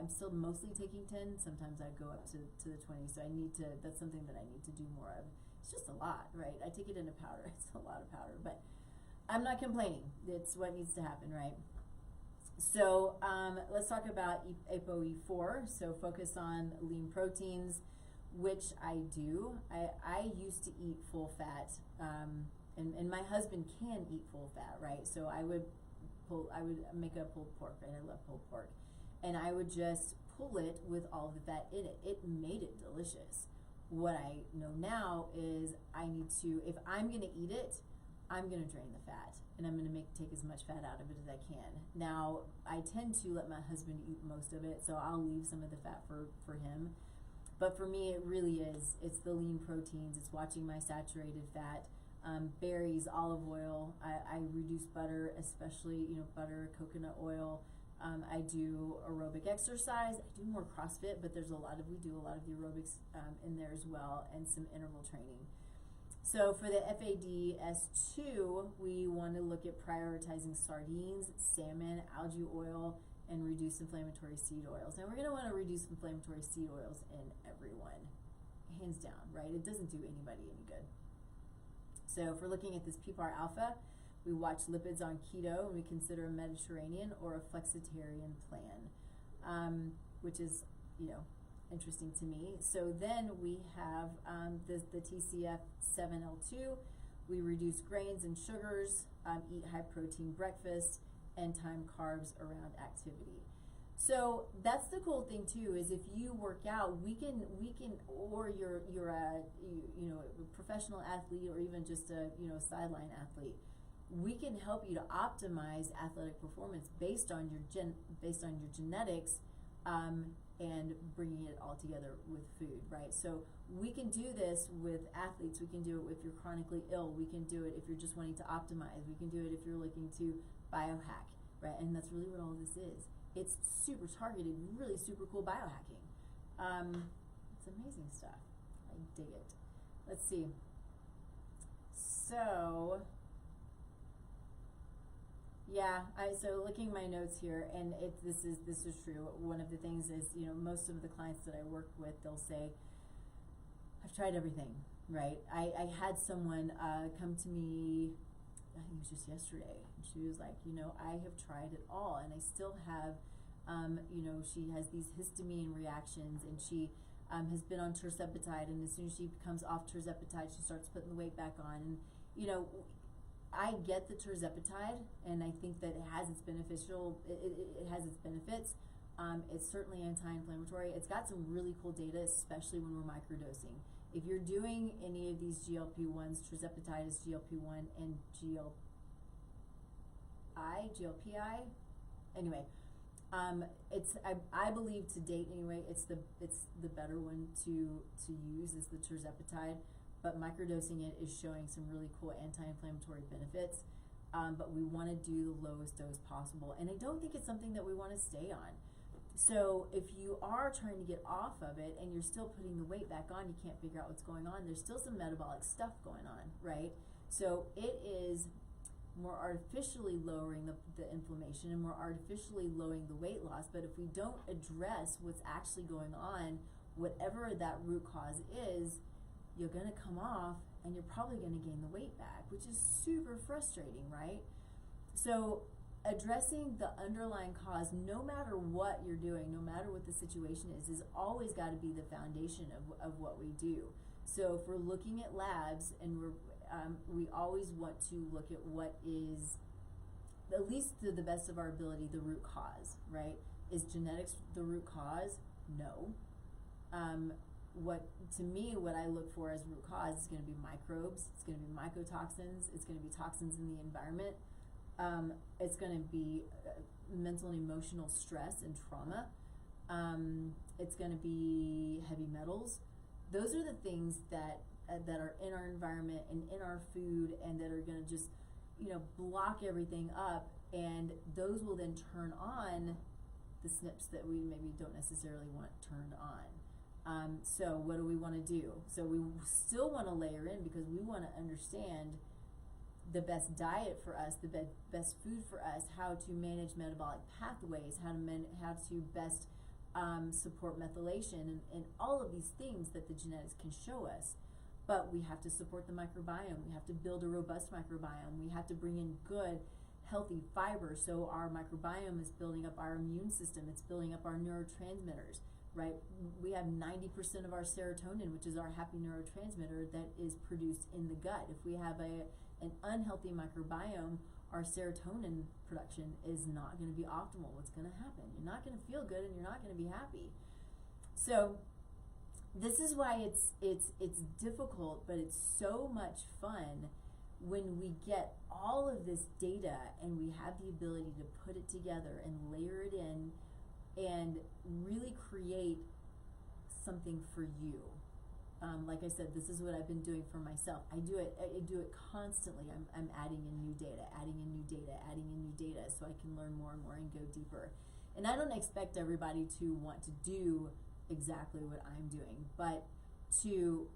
still mostly taking 10. Sometimes I go up to the 20. So that's something that I need to do more of. It's just a lot, right? I take it in a powder. It's a lot of powder, but I'm not complaining. It's what needs to happen, right? So let's talk about APOE4. So focus on lean proteins, which I do. I used to eat full fat, and my husband can eat full fat, right? So I would make a pulled pork, right? I love pulled pork. And I would just pull it with all the fat in it. It made it delicious. What I know now is I need to, if I'm gonna eat it, I'm gonna drain the fat. And I'm gonna take as much fat out of it as I can. Now, I tend to let my husband eat most of it, so I'll leave some of the fat for him. But for me, it really is, it's the lean proteins, it's watching my saturated fat. berries, olive oil. I reduce butter, especially, butter, coconut oil. I do aerobic exercise. I do more CrossFit, but we do a lot of the aerobics in there as well, and some interval training. So for the FADS2, we want to look at prioritizing sardines, salmon, algae oil, and reduce inflammatory seed oils. Now we're going to want to reduce inflammatory seed oils in everyone, hands down, right? It doesn't do anybody any good. So if we're looking at this PPAR-alpha, we watch lipids on keto, and we consider a Mediterranean or a flexitarian plan, which is, interesting to me. So then we have the TCF7L2. We reduce grains and sugars, eat high protein breakfast, and time carbs around activity. So that's the cool thing too, is if you work out, we can, or you're a professional athlete, or even just a sideline athlete, we can help you to optimize athletic performance based on your genetics, and bringing it all together with food, right? So we can do this with athletes. We can do it if you're chronically ill. We can do it if you're just wanting to optimize. We can do it if you're looking to biohack, right? And that's really what all this is. It's super targeted, really super cool biohacking. It's amazing stuff. I dig it. Let's see. So yeah, so looking at my notes here, and this is true. One of the things is, most of the clients that I work with, they'll say, I've tried everything, right? I had someone come to me, I think it was just yesterday, and she was like, I have tried it all, and I still have, she has these histamine reactions, and she has been on tirzepatide, and as soon as she comes off tirzepatide, she starts putting the weight back on, and I get the tirzepatide, and I think that it has its it has its benefits. It's certainly anti-inflammatory. It's got some really cool data, especially when we're microdosing. If you're doing any of these GLP-1s, tirzepatide is GLP-1 and GLPI. Anyway, I believe to date anyway, it's the better one to use is the tirzepatide. But microdosing it is showing some really cool anti-inflammatory benefits, but we want to do the lowest dose possible. And I don't think it's something that we want to stay on. So if you are trying to get off of it and you're still putting the weight back on, you can't figure out what's going on, there's still some metabolic stuff going on, right? So it is more artificially lowering the inflammation, and more artificially lowering the weight loss. But if we don't address what's actually going on, whatever that root cause is, you're going to come off and you're probably going to gain the weight back, which is super frustrating, right? So addressing the underlying cause, no matter what you're doing, no matter what the situation is always got to be the foundation of what we do. So if we're looking at labs, and we always want to look at what is, at least to the best of our ability, the root cause, right? Is genetics the root cause? No. What I look for as root cause is going to be microbes, it's going to be mycotoxins, it's going to be toxins in the environment, it's going to be mental and emotional stress and trauma, it's going to be heavy metals. Those are the things that are in our environment and in our food, and that are going to just block everything up, and those will then turn on the SNPs that we maybe don't necessarily want turned on. So what do we want to do? So we still want to layer in, because we want to understand the best diet for us, the best food for us, how to manage metabolic pathways, how to best support methylation, and all of these things that the genetics can show us. But we have to support the microbiome. We have to build a robust microbiome. We have to bring in good, healthy fiber, so our microbiome is building up our immune system. It's building up our neurotransmitters. Right, we have 90% of our serotonin, which is our happy neurotransmitter, that is produced in the gut. If we have an unhealthy microbiome, our serotonin production is not going to be optimal. What's going to happen? You're not going to feel good, and you're not going to be happy. So this is why it's difficult, but it's so much fun when we get all of this data and we have the ability to put it together and layer it in and really create something for you, Like I said, this is what I've been doing for myself. I do it constantly. I'm adding in new data, adding in new data, adding in new data, so I can learn more and more and go deeper. And I don't expect everybody to want to do exactly what I'm doing, but to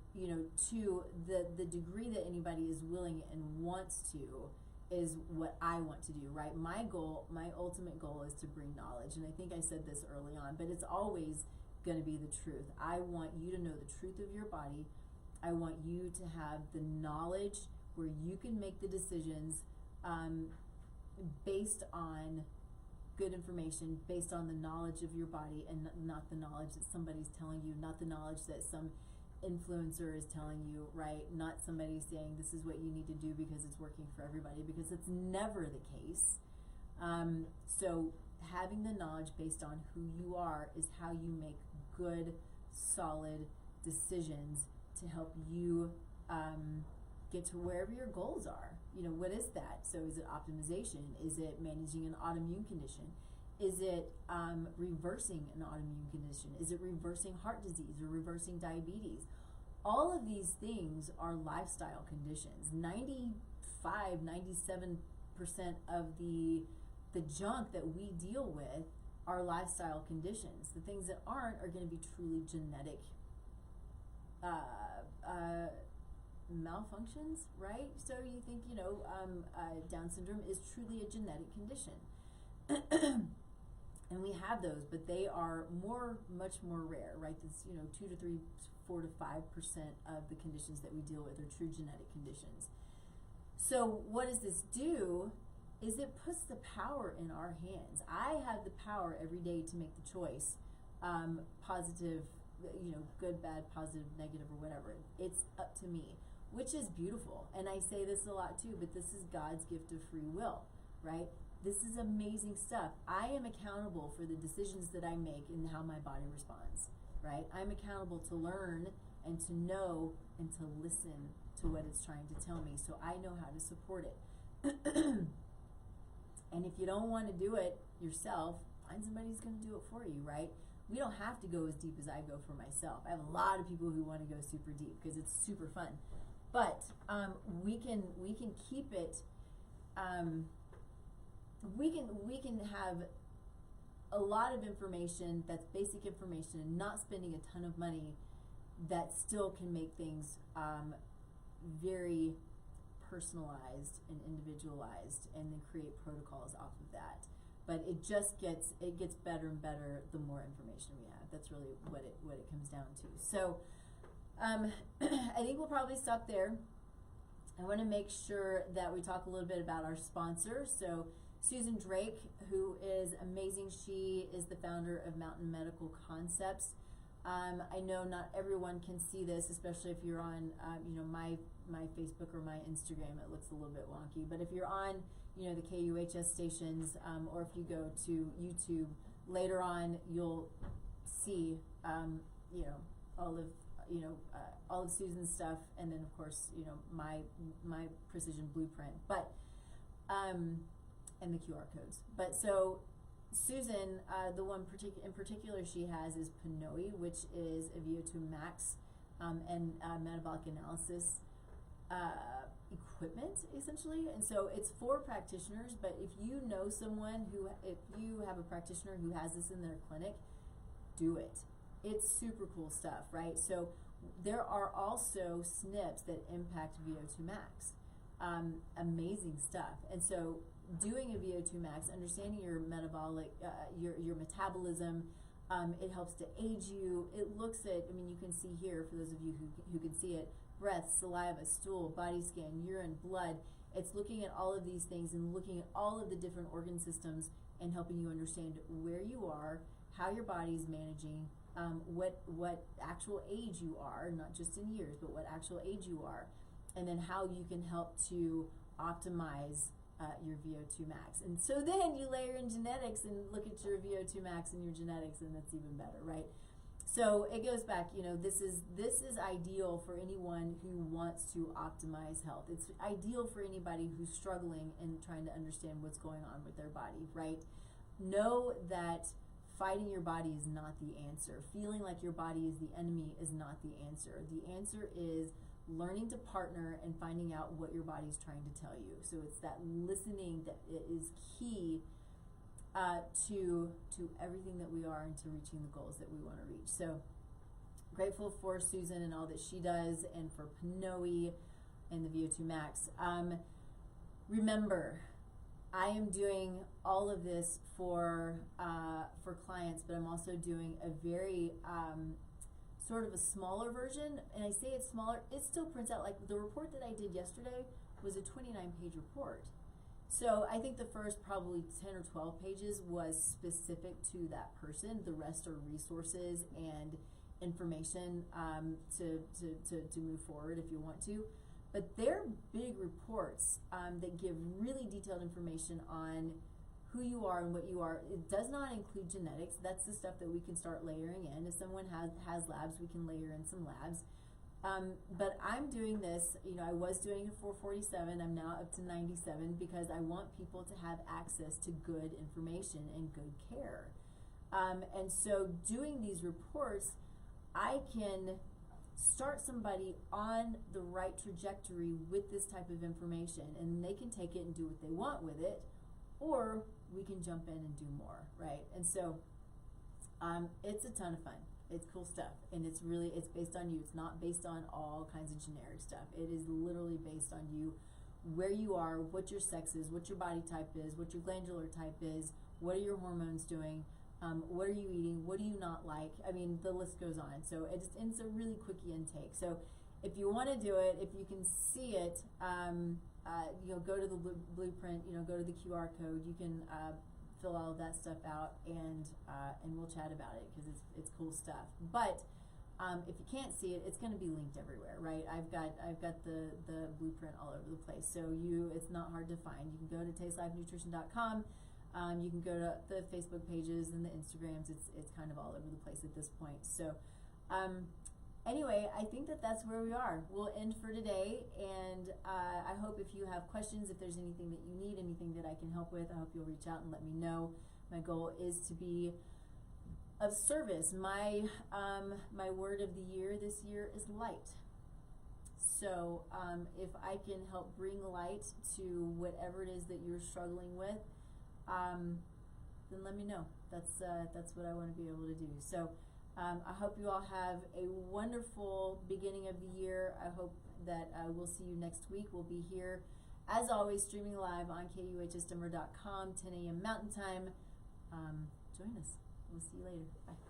the degree that anybody is willing and wants to is what I want to do, right? My ultimate goal is to bring knowledge, and I think I said this early on, but it's always going to be the truth. I want you to know the truth of your body. I want you to have the knowledge where you can make the decisions based on good information, based on the knowledge of your body, and not the knowledge that somebody's telling you, not the knowledge that some influencer is telling you, right? Not somebody saying this is what you need to do because it's working for everybody, because it's never the case. So having the knowledge based on who you are is how you make good, solid decisions to help you get to wherever your goals are. What is that? So is it optimization? Is it managing an autoimmune condition? Is it reversing an autoimmune condition? Is it reversing heart disease or reversing diabetes? All of these things are lifestyle conditions. 95, 97% of the junk that we deal with are lifestyle conditions. The things that aren't are going to be truly genetic malfunctions, right? So you think, Down syndrome is truly a genetic condition. And we have those, but they are much more rare, right? That's, 2 to 3, 4 to 5% of the conditions that we deal with are true genetic conditions. So what does this do? Is it puts the power in our hands. I have the power every day to make the choice, positive, good, bad, positive, negative, or whatever. It's up to me, which is beautiful. And I say this a lot too, but this is God's gift of free will, right? This is amazing stuff. I am accountable for the decisions that I make and how my body responds, right? I'm accountable to learn and to know and to listen to what it's trying to tell me, so I know how to support it. And if you don't want to do it yourself, find somebody who's going to do it for you, right? We don't have to go as deep as I go for myself. I have a lot of people who want to go super deep because it's super fun. But we can keep it. We can have a lot of information that's basic information and not spending a ton of money that still can make things very personalized and individualized, and then create protocols off of that. But it gets better and better the more information we have. That's really what it comes down to. So I think we'll probably stop there. I want to make sure that we talk a little bit about our sponsor. So Susan Drake, who is amazing, she is the founder of Mountain Medical Concepts. I know not everyone can see this, especially if you're on, my Facebook or my Instagram. It looks a little bit wonky, but if you're on, the KUHS stations, or if you go to YouTube later on, you'll see, all of Susan's stuff, and then of course, my precision blueprint, but, and the QR codes. But so Susan, the one in particular she has is PNOE, which is a VO2 max and metabolic analysis equipment, essentially. And so it's for practitioners, but if you know someone if you have a practitioner who has this in their clinic, do it. It's super cool stuff, right? So there are also SNPs that impact VO2 max. Amazing stuff. And so doing a VO2 max, understanding your metabolic, your metabolism, it helps to age you. It looks at, you can see here, for those of you who can see it, breath, saliva, stool, body scan, urine, blood. It's looking at all of these things and looking at all of the different organ systems and helping you understand where you are, how your body is managing, what actual age you are, not just in years, but what actual age you are, and then how you can help to optimize your VO2 max. And so then you layer in genetics and look at your VO2 max and your genetics, and that's even better, right? So it goes back, this is ideal for anyone who wants to optimize health. It's ideal for anybody who's struggling and trying to understand what's going on with their body, right? Know that fighting your body is not the answer. Feeling like your body is the enemy is not the answer. The answer is learning to partner and finding out what your body's trying to tell you. So it's that listening that is key to everything that we are and to reaching the goals that we want to reach. So grateful for Susan and all that she does, and for Pnoe and the VO2 Max. Remember, I am doing all of this for clients, but I'm also doing a very sort of a smaller version. And I say it's smaller, it still prints out, like the report that I did yesterday was a 29-page report. So I think the first probably 10 or 12 pages was specific to that person. The rest are resources and information to move forward if you want to. But they're big reports that give really detailed information on who you are and what you are. It does not include genetics. That's the stuff that we can start layering in. If someone has labs, we can layer in some labs. But I'm doing this, I was doing it for 47, I'm now up to 97, because I want people to have access to good information and good care. And so doing these reports, I can start somebody on the right trajectory with this type of information, and they can take it and do what they want with it, or we can jump in and do more, right? And so it's a ton of fun. It's cool stuff, and it's based on you. It's not based on all kinds of generic stuff. It is literally based on you, where you are, what your sex is, what your body type is, what your glandular type is, what are your hormones doing, what are you eating, what do you not like. I mean, the list goes on. So it's a really quickie intake. So if you want to do it, if you can see it, go to the blueprint, go to the QR code. You can fill all of that stuff out, and we'll chat about it, because it's cool stuff. But if you can't see it, it's going to be linked everywhere, right? I've got the blueprint all over the place, so it's not hard to find. You can go to tastelifenutrition.com. You can go to the Facebook pages and the Instagrams. It's kind of all over the place at this point. So anyway, I think that's where we are. We'll end for today, and I hope if you have questions, if there's anything that you need, anything that I can help with, I hope you'll reach out and let me know. My goal is to be of service. My word of the year this year is light. So if I can help bring light to whatever it is that you're struggling with, then let me know. That's what I want to be able to do. So I hope you all have a wonderful beginning of the year. I hope that we'll see you next week. We'll be here, as always, streaming live on kuhsdenver.com, 10 a.m. Mountain Time. Join us. We'll see you later. Bye.